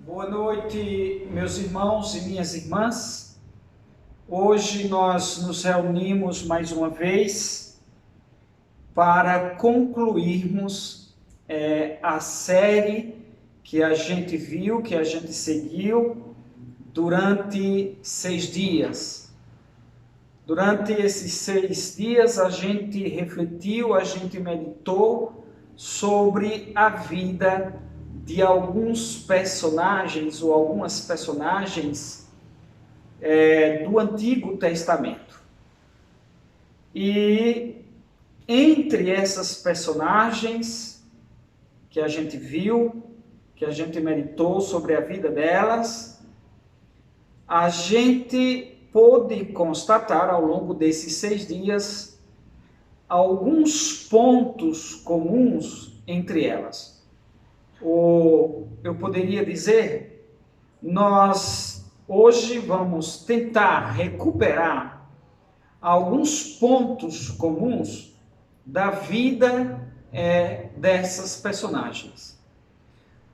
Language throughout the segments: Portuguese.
Boa noite, meus irmãos e minhas irmãs. Hoje nós nos reunimos mais uma vez para concluirmos a série que a gente viu, que a gente seguiu durante 6 dias. Durante esses 6 dias a gente refletiu, a gente meditou sobre a vida de alguns personagens ou algumas personagens do Antigo Testamento. E entre essas personagens que a gente viu, que a gente meditou sobre a vida delas, a gente pôde constatar ao longo desses 6 dias alguns pontos comuns entre elas. Ou eu poderia dizer, nós hoje vamos tentar recuperar alguns pontos comuns da vida dessas personagens.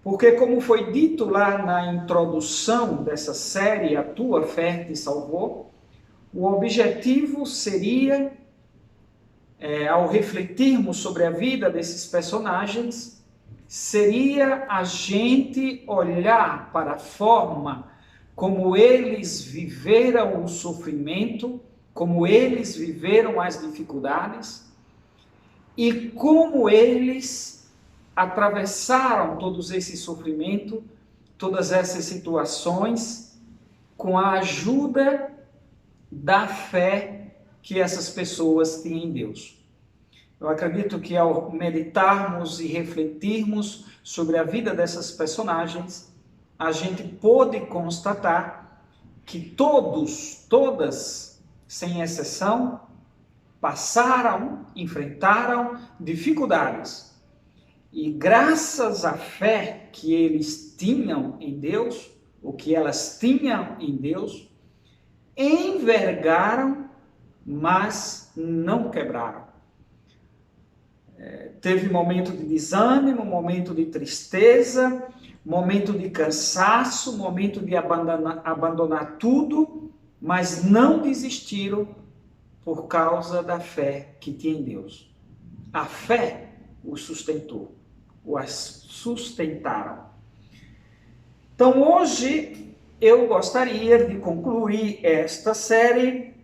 Porque, como foi dito lá na introdução dessa série, A Tua Fé Te Salvou, o objetivo seria, ao refletirmos sobre a vida desses personagens, seria a gente olhar para a forma como eles viveram o sofrimento, como eles viveram as dificuldades e como eles atravessaram todos esse sofrimento, todas essas situações, com a ajuda da fé que essas pessoas tinham em Deus. Eu acredito que ao meditarmos e refletirmos sobre a vida dessas personagens, a gente pôde constatar que todas, sem exceção, passaram, enfrentaram dificuldades. E graças à fé que eles tinham em Deus, ou que elas tinham em Deus, envergaram, mas não quebraram. Teve momento de desânimo, momento de tristeza, momento de cansaço, momento de abandonar tudo, mas não desistiram por causa da fé que tinha em Deus. A fé os sustentou, os sustentaram. Então hoje eu gostaria de concluir esta série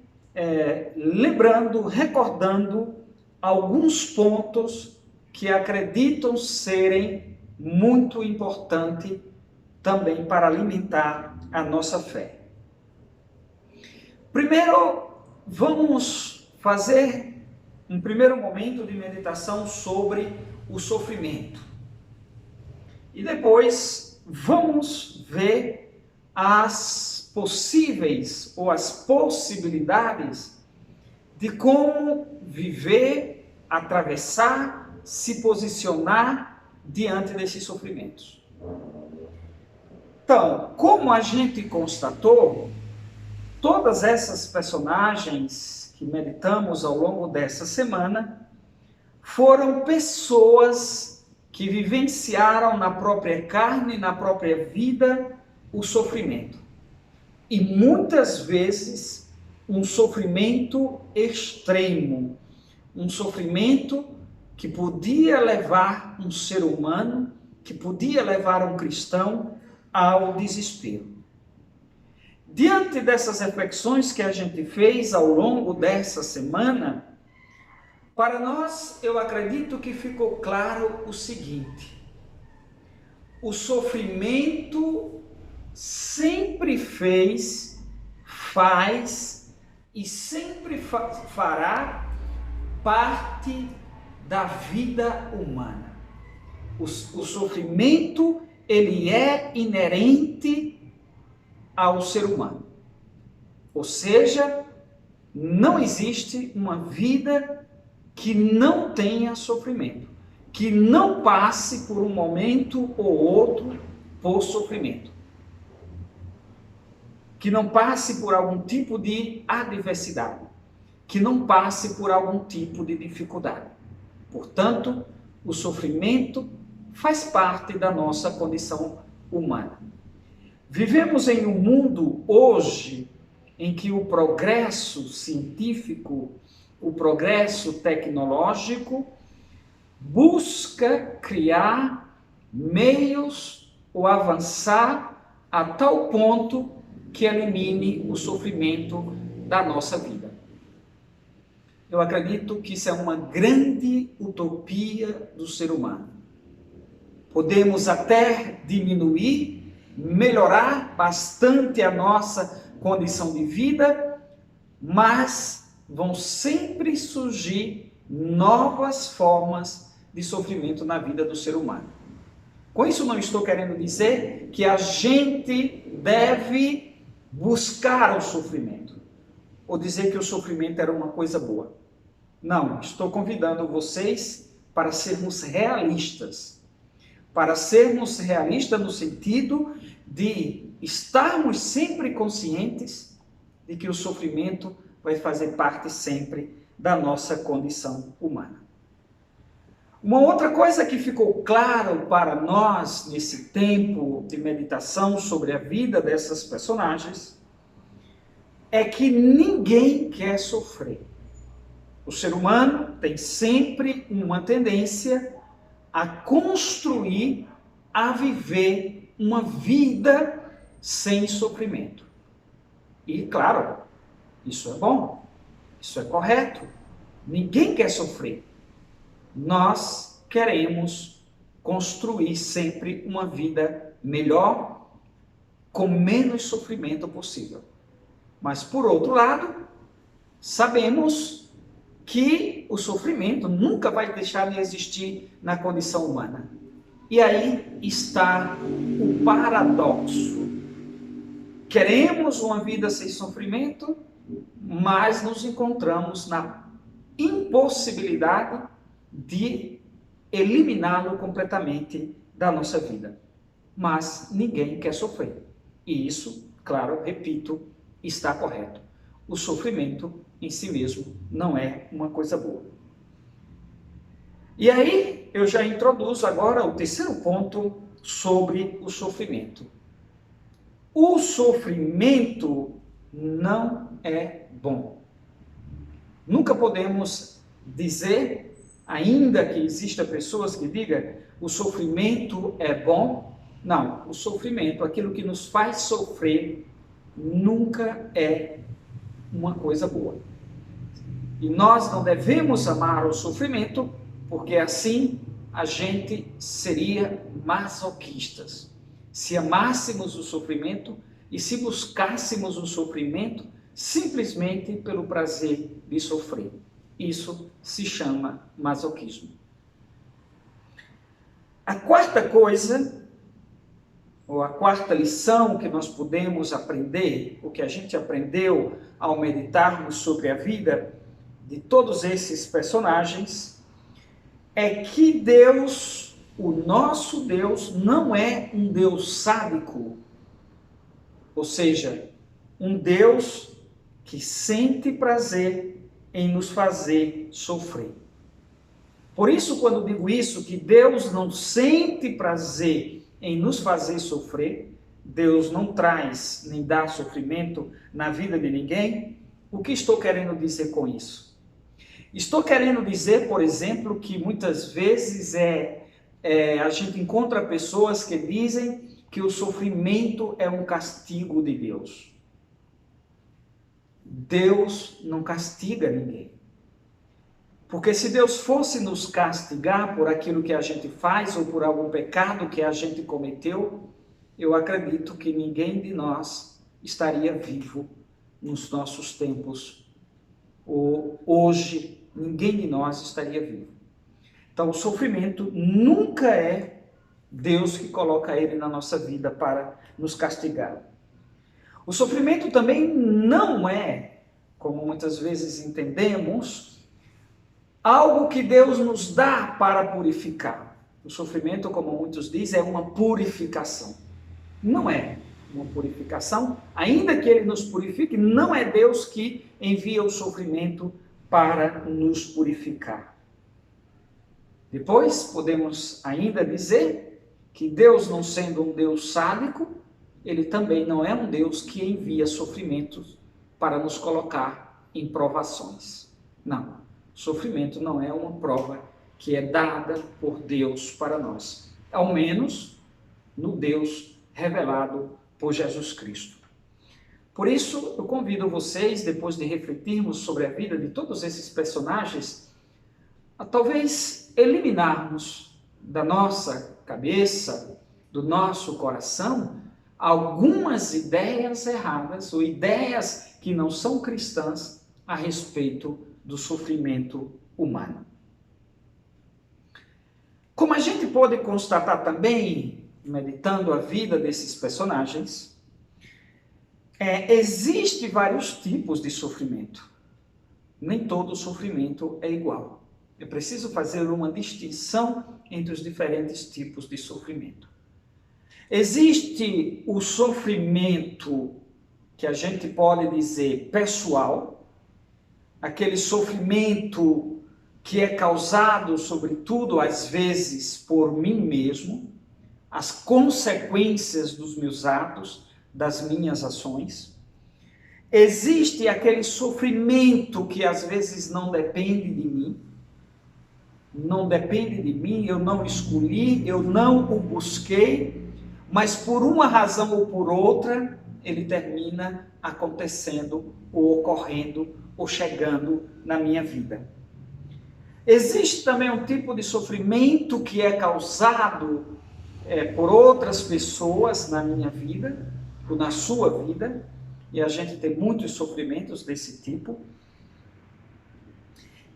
lembrando, recordando alguns pontos que acreditam serem muito importantes também para alimentar a nossa fé. Primeiro, vamos fazer um primeiro momento de meditação sobre o sofrimento. E depois vamos ver as possíveis ou as possibilidades de como viver, atravessar, se posicionar diante desses sofrimentos. Então, como a gente constatou, todas essas personagens que meditamos ao longo dessa semana foram pessoas que vivenciaram na própria carne, na própria vida, o sofrimento. E muitas vezes um sofrimento extremo, um sofrimento que podia levar um ser humano, que podia levar um cristão ao desespero. Diante dessas reflexões que a gente fez ao longo dessa semana, para nós, eu acredito que ficou claro o seguinte: o sofrimento sempre fez, faz e sempre fará parte da vida humana. O sofrimento, ele é inerente ao ser humano. Ou seja, não existe uma vida que não tenha sofrimento, que não passe por um momento ou outro por sofrimento, que não passe por algum tipo de adversidade, que não passe por algum tipo de dificuldade. Portanto, o sofrimento faz parte da nossa condição humana. Vivemos em um mundo hoje em que o progresso científico, o progresso tecnológico, busca criar meios ou avançar a tal ponto que elimine o sofrimento da nossa vida. Eu acredito que isso é uma grande utopia do ser humano. Podemos até diminuir, melhorar bastante a nossa condição de vida, mas vão sempre surgir novas formas de sofrimento na vida do ser humano. Com isso não estou querendo dizer que a gente deve buscar o sofrimento, ou dizer que o sofrimento era uma coisa boa. Não, estou convidando vocês para sermos realistas. Para sermos realistas no sentido de estarmos sempre conscientes de que o sofrimento vai fazer parte sempre da nossa condição humana. Uma outra coisa que ficou claro para nós nesse tempo de meditação sobre a vida dessas personagens é que ninguém quer sofrer. O ser humano tem sempre uma tendência a construir, a viver uma vida sem sofrimento. E, claro, isso é bom, isso é correto. Ninguém quer sofrer. Nós queremos construir sempre uma vida melhor, com menos sofrimento possível. Mas, por outro lado, sabemos que o sofrimento nunca vai deixar de existir na condição humana. E aí está o paradoxo. Queremos uma vida sem sofrimento, mas nos encontramos na impossibilidade de eliminá-lo completamente da nossa vida. Mas ninguém quer sofrer. E isso, claro, repito, está correto. O sofrimento em si mesmo não é uma coisa boa. E aí eu já introduzo agora o terceiro ponto sobre o sofrimento. O sofrimento não é bom. Nunca podemos dizer, ainda que existam pessoas que digam o sofrimento é bom. Não, o sofrimento, aquilo que nos faz sofrer, nunca é uma coisa boa. E nós não devemos amar o sofrimento, porque assim a gente seria masoquistas. Se amássemos o sofrimento e se buscássemos o sofrimento simplesmente pelo prazer de sofrer. Isso se chama masoquismo. A quarta coisa, ou a quarta lição que nós podemos aprender, o que a gente aprendeu ao meditarmos sobre a vida de todos esses personagens, é que Deus, o nosso Deus, não é um Deus sádico, ou seja, um Deus que sente prazer em nos fazer sofrer. Por isso, quando digo isso, que Deus não sente prazer em nos fazer sofrer, Deus não traz nem dá sofrimento na vida de ninguém, o que estou querendo dizer com isso? Estou querendo dizer, por exemplo, que muitas vezes a gente encontra pessoas que dizem que o sofrimento é um castigo de Deus. Deus não castiga ninguém. Porque se Deus fosse nos castigar por aquilo que a gente faz ou por algum pecado que a gente cometeu, eu acredito que ninguém de nós estaria vivo nos nossos tempos, ou hoje ninguém de nós estaria vivo. Então o sofrimento nunca é Deus que coloca ele na nossa vida para nos castigar. O sofrimento também não é, como muitas vezes entendemos, algo que Deus nos dá para purificar. O sofrimento, como muitos dizem, é uma purificação. Não é uma purificação, ainda que ele nos purifique, não é Deus que envia o sofrimento para nos purificar. Depois, podemos ainda dizer que Deus, não sendo um Deus sádico, ele também não é um Deus que envia sofrimentos para nos colocar em provações. Não, sofrimento não é uma prova que é dada por Deus para nós, ao menos no Deus revelado por Jesus Cristo. Por isso, eu convido vocês, depois de refletirmos sobre a vida de todos esses personagens, a talvez eliminarmos da nossa cabeça, do nosso coração, algumas ideias erradas ou ideias que não são cristãs a respeito do sofrimento humano. Como a gente pode constatar também, meditando a vida desses personagens, existe vários tipos de sofrimento. Nem todo sofrimento é igual. É preciso fazer uma distinção entre os diferentes tipos de sofrimento. Existe o sofrimento que a gente pode dizer pessoal, aquele sofrimento que é causado, sobretudo, às vezes, por mim mesmo, as consequências dos meus atos, das minhas ações. Existe aquele sofrimento que às vezes não depende de mim, eu não escolhi, eu não o busquei, mas por uma razão ou por outra, ele termina acontecendo, ou ocorrendo, ou chegando na minha vida. Existe também um tipo de sofrimento que é causado por outras pessoas na minha vida, ou na sua vida, e a gente tem muitos sofrimentos desse tipo.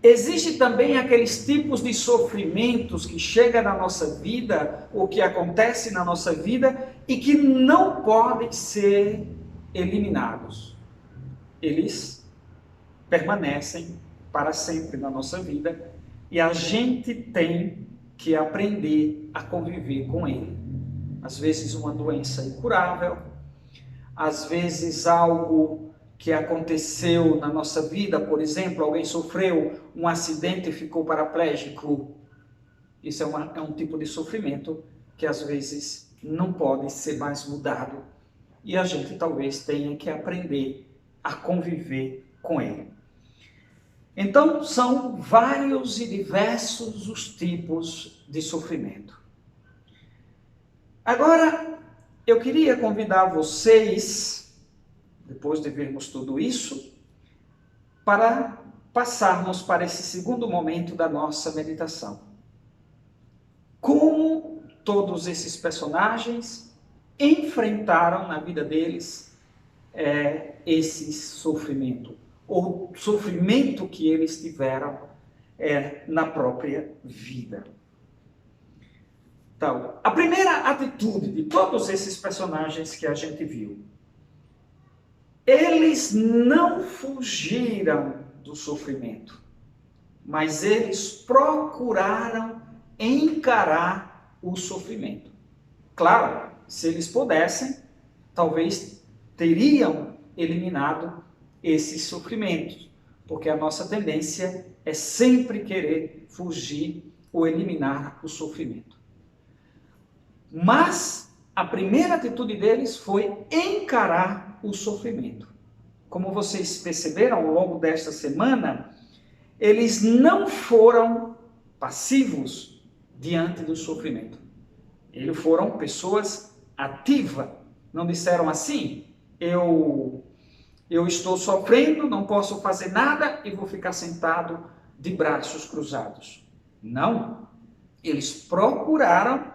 Existe também aqueles tipos de sofrimentos que chegam na nossa vida, ou que acontecem na nossa vida, e que não podem ser eliminados. Eles permanecem para sempre na nossa vida, e a gente tem que aprender a conviver com ele. Às vezes uma doença incurável, às vezes algo que aconteceu na nossa vida, por exemplo, alguém sofreu um acidente e ficou paraplégico. Isso é um tipo de sofrimento que às vezes não pode ser mais mudado, e a gente talvez tenha que aprender a conviver com ele. Então, são vários e diversos os tipos de sofrimento. Agora, eu queria convidar vocês, depois de vermos tudo isso, para passarmos para esse segundo momento da nossa meditação. Como todos esses personagens enfrentaram na vida deles esse sofrimento, ou sofrimento que eles tiveram na própria vida. Então, a primeira atitude de todos esses personagens que a gente viu, eles não fugiram do sofrimento, mas eles procuraram encarar o sofrimento. Claro, se eles pudessem, talvez teriam eliminado esses sofrimentos, porque a nossa tendência é sempre querer fugir ou eliminar o sofrimento. Mas a primeira atitude deles foi encarar o sofrimento. Como vocês perceberam ao longo desta semana, eles não foram passivos diante do sofrimento. Eles foram pessoas ativas. Não disseram assim: eu estou sofrendo, não posso fazer nada e vou ficar sentado de braços cruzados. Não. Eles procuraram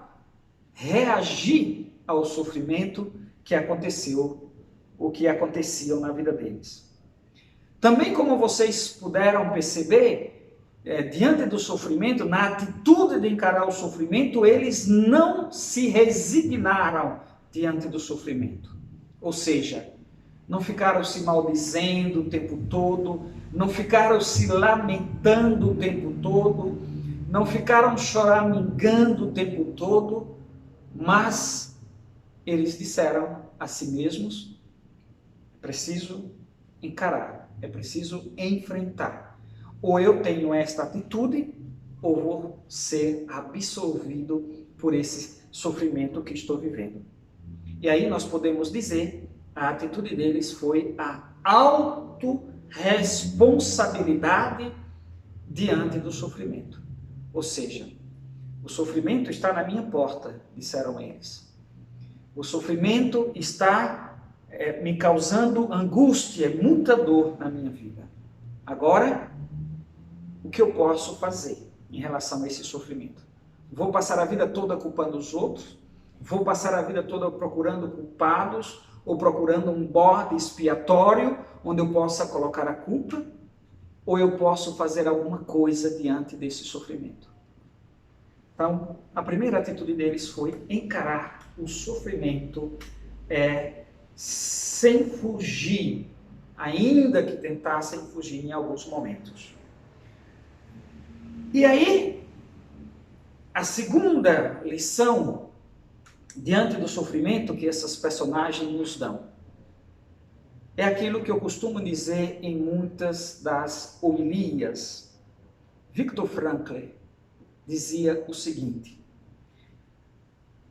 reagir ao sofrimento que aconteceu, o que acontecia na vida deles. Também, como vocês puderam perceber, diante do sofrimento, na atitude de encarar o sofrimento, eles não se resignaram diante do sofrimento. Ou seja, não ficaram se maldizendo o tempo todo, não ficaram se lamentando o tempo todo, não ficaram choramingando o tempo todo, mas eles disseram a si mesmos: é preciso encarar, é preciso enfrentar. Ou eu tenho esta atitude, ou vou ser absorvido por esse sofrimento que estou vivendo. E aí nós podemos dizer, a atitude deles foi a autorresponsabilidade diante do sofrimento. Ou seja, o sofrimento está na minha porta, disseram eles. O sofrimento está me causando angústia, muita dor na minha vida. Agora, o que eu posso fazer em relação a esse sofrimento? Vou passar a vida toda culpando os outros? Vou passar a vida toda procurando culpados ou procurando um bode expiatório onde eu possa colocar a culpa? Ou eu posso fazer alguma coisa diante desse sofrimento? Então, a primeira atitude deles foi encarar o sofrimento sem fugir, ainda que tentassem fugir em alguns momentos. E aí, a segunda lição diante do sofrimento que essas personagens nos dão é aquilo que eu costumo dizer em muitas das homilias. Viktor Frankl dizia o seguinte: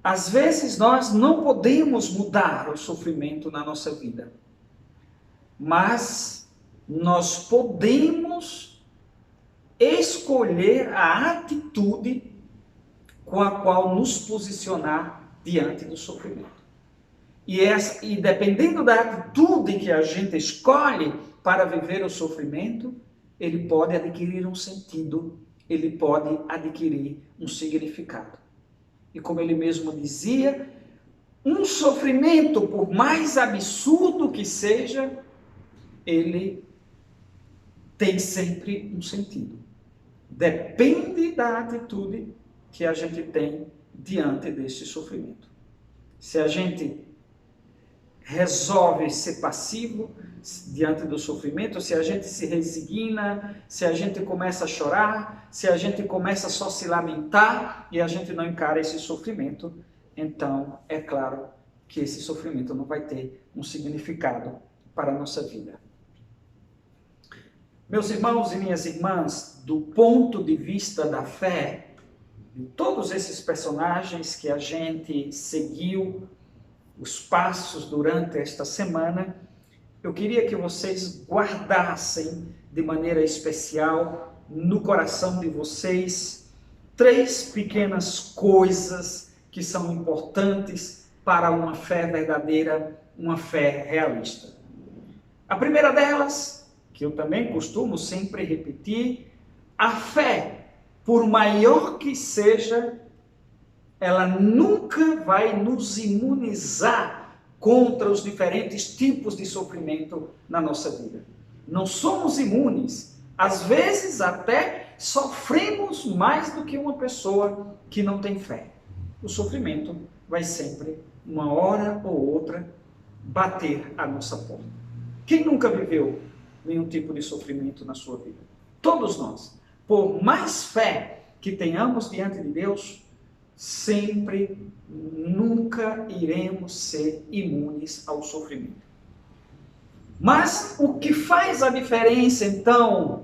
às vezes nós não podemos mudar o sofrimento na nossa vida, mas nós podemos escolher a atitude com a qual nos posicionar diante do sofrimento. E dependendo da atitude que a gente escolhe para viver o sofrimento, ele pode adquirir um sentido, ele pode adquirir um significado. E como ele mesmo dizia, um sofrimento, por mais absurdo que seja, ele tem sempre um sentido. Depende da atitude que a gente tem diante desse sofrimento. Se a gente resolve ser passivo diante do sofrimento, se a gente se resigna, se a gente começa a chorar, se a gente começa só a se lamentar e a gente não encara esse sofrimento, então é claro que esse sofrimento não vai ter um significado para a nossa vida. Meus irmãos e minhas irmãs, do ponto de vista da fé, de todos esses personagens que a gente seguiu os passos durante esta semana, eu queria que vocês guardassem de maneira especial no coração de vocês 3 pequenas coisas que são importantes para uma fé verdadeira, uma fé realista. A primeira delas, que eu também costumo sempre repetir, a fé, por maior que seja, ela nunca vai nos imunizar contra os diferentes tipos de sofrimento na nossa vida. Não somos imunes. Às vezes até sofremos mais do que uma pessoa que não tem fé. O sofrimento vai sempre, uma hora ou outra, bater a nossa porta. Quem nunca viveu nenhum tipo de sofrimento na sua vida? Todos nós. Por mais fé que tenhamos diante de Deus, sempre, nunca iremos ser imunes ao sofrimento. Mas o que faz a diferença, então,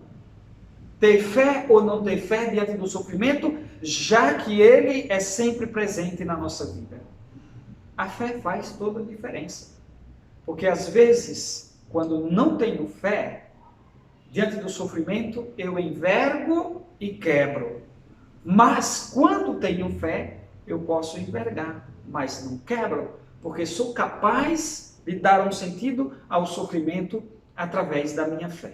ter fé ou não ter fé diante do sofrimento, já que ele é sempre presente na nossa vida? A fé faz toda a diferença. Porque às vezes, quando não tenho fé, diante do sofrimento, eu envergo e quebro. Mas quando tenho fé, eu posso envergar, mas não quebro, porque sou capaz de dar um sentido ao sofrimento através da minha fé.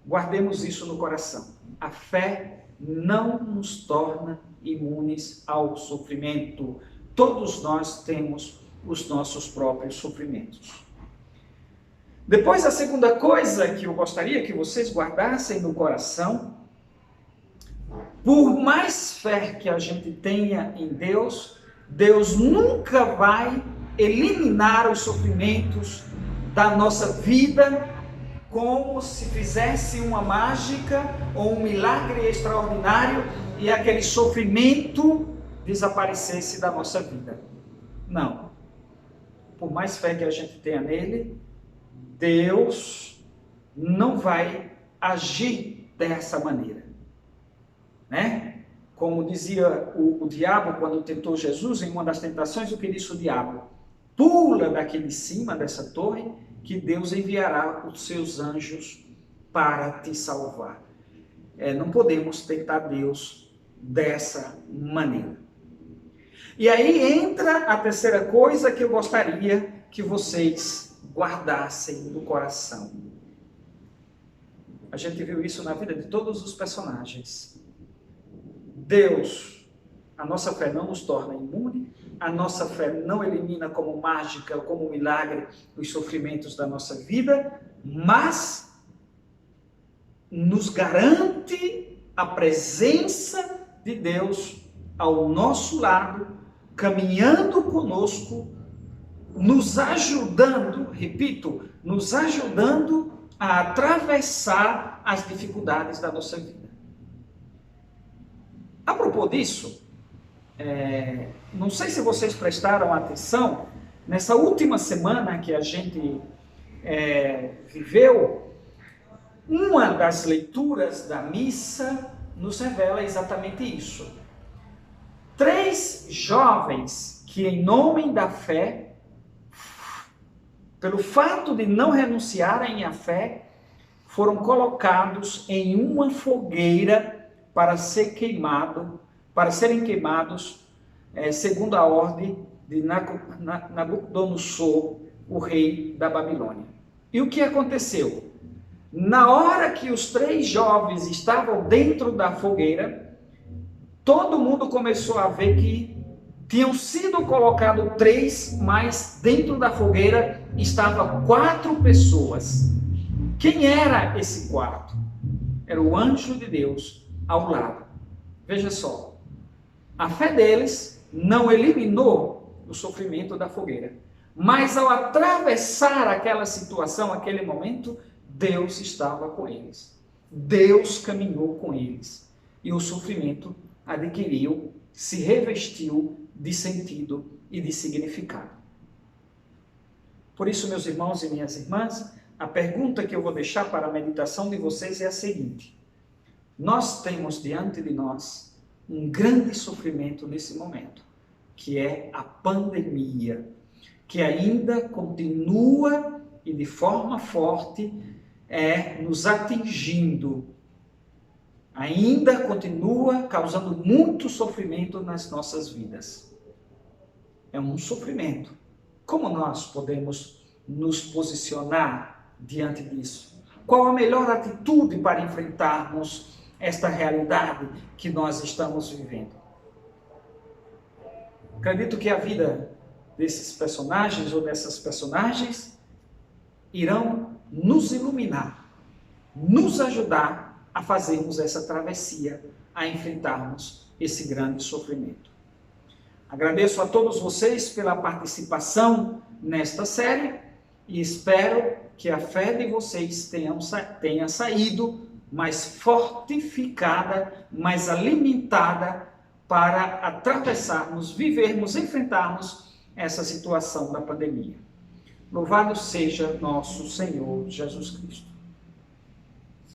Guardemos isso no coração. A fé não nos torna imunes ao sofrimento. Todos nós temos os nossos próprios sofrimentos. Depois, a segunda coisa que eu gostaria que vocês guardassem no coração: por mais fé que a gente tenha em Deus, Deus nunca vai eliminar os sofrimentos da nossa vida como se fizesse uma mágica ou um milagre extraordinário e aquele sofrimento desaparecesse da nossa vida. Não. Por mais fé que a gente tenha nele, Deus não vai agir dessa maneira. Como dizia o diabo quando tentou Jesus em uma das tentações, o que disse o diabo? Pula daqui de cima dessa torre, que Deus enviará os seus anjos para te salvar. Não podemos tentar Deus dessa maneira. E aí entra a terceira coisa que eu gostaria que vocês guardassem no coração. A gente viu isso na vida de todos os personagens. Deus, a nossa fé não nos torna imune, a nossa fé não elimina como mágica ou como milagre os sofrimentos da nossa vida, mas nos garante a presença de Deus ao nosso lado, caminhando conosco, nos ajudando, repito, nos ajudando a atravessar as dificuldades da nossa vida. A propósito disso, não sei se vocês prestaram atenção, nessa última semana que a gente viveu, uma das leituras da missa nos revela exatamente isso. 3 jovens que, em nome da fé, pelo fato de não renunciarem à fé, foram colocados em uma fogueira para serem queimados, segundo a ordem de Nabucodonosor, o rei da Babilônia. E o que aconteceu? Na hora que os 3 jovens estavam dentro da fogueira, todo mundo começou a ver que tinham sido colocados 3, mas dentro da fogueira estavam 4 pessoas. Quem era esse quarto? Era o anjo de Deus ao lado. Veja só, a fé deles não eliminou o sofrimento da fogueira, mas ao atravessar aquela situação, aquele momento, Deus estava com eles. Deus caminhou com eles. E o sofrimento adquiriu, se revestiu de sentido e de significado. Por isso, meus irmãos e minhas irmãs, a pergunta que eu vou deixar para a meditação de vocês é a seguinte: nós temos diante de nós um grande sofrimento nesse momento, que é a pandemia, que ainda continua e de forma forte nos atingindo. Ainda continua causando muito sofrimento nas nossas vidas. É um sofrimento. Como nós podemos nos posicionar diante disso? Qual a melhor atitude para enfrentarmos esta realidade que nós estamos vivendo? Acredito que a vida desses personagens ou dessas personagens irão nos iluminar, nos ajudar a fazermos essa travessia, a enfrentarmos esse grande sofrimento. Agradeço a todos vocês pela participação nesta série e espero que a fé de vocês tenha saído mais fortificada, mais alimentada para atravessarmos, vivermos, enfrentarmos essa situação da pandemia. Louvado seja nosso Senhor Jesus Cristo.